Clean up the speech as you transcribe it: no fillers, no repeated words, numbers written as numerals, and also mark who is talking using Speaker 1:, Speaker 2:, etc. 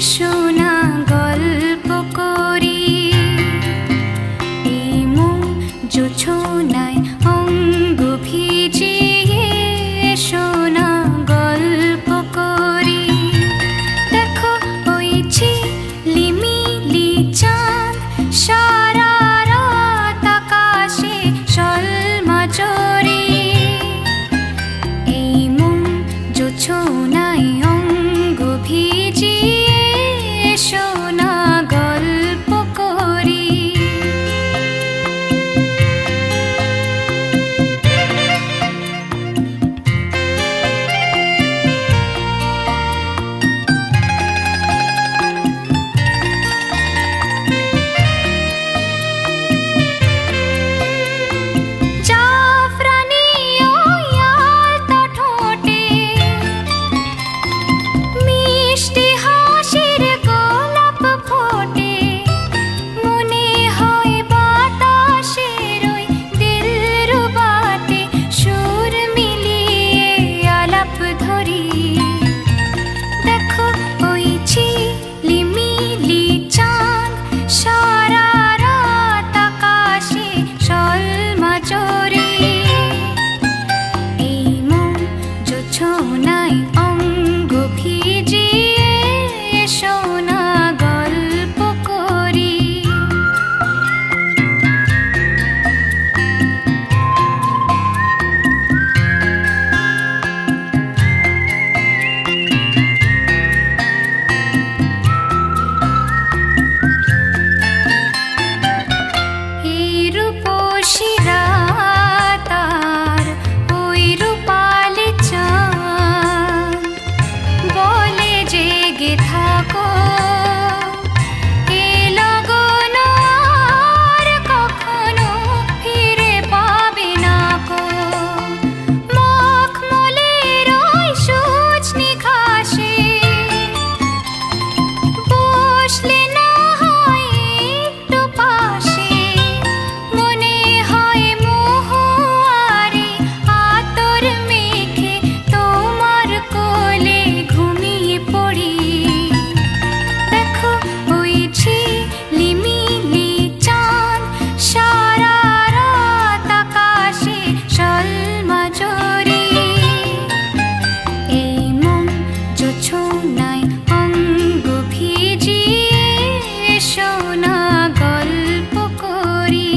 Speaker 1: শোনা গল্প করি, এই মন জোছনায় অঙ্গ ভিজিয়ে শোনা গল্প করি। দেখো ওই ঝিলিমিলি চাঁদ সারা রাত আকাশে শোলমাচরে, এই মন জোছনায় অঙ্গ ভিজিয়ে শোনা গল্প করি। জাফরানি ওই আলতা ঠোঁটে মিষ্টি হাসির গোলাপ ফোটে, মনে হয় বাতাসের ওই দিলরুবাতে সুর মিলিয়ে আলাপ ধরি। দেখো ওই ঝিলিমিলি চাঁদ সারা রাত আকাশে শোলমাচরে, এই মন জোছনায় অঙ্গ ভিজিয়ে শোনা গল্প করি। এই রূপসী রাত আর ওই রূপালি চাঁদ বলে জেগে থাকো, এ লগন আর কখনো ফিরে পাবে না কো। মখমলের ওই সজনি ঘাসে বসলে না হয় একটু পাশে, মনে হয় মহুয়ারে আতর মেখে তোমার কোলে ঘুমিয়ে পড়ি। দেখো ওই ঝিলিমিলি চাঁদ সারা রাত আকাশে শোলমাচরে, এই মন জোছনায় অঙ্গ ভিজিয়ে শোনা গল্প করি।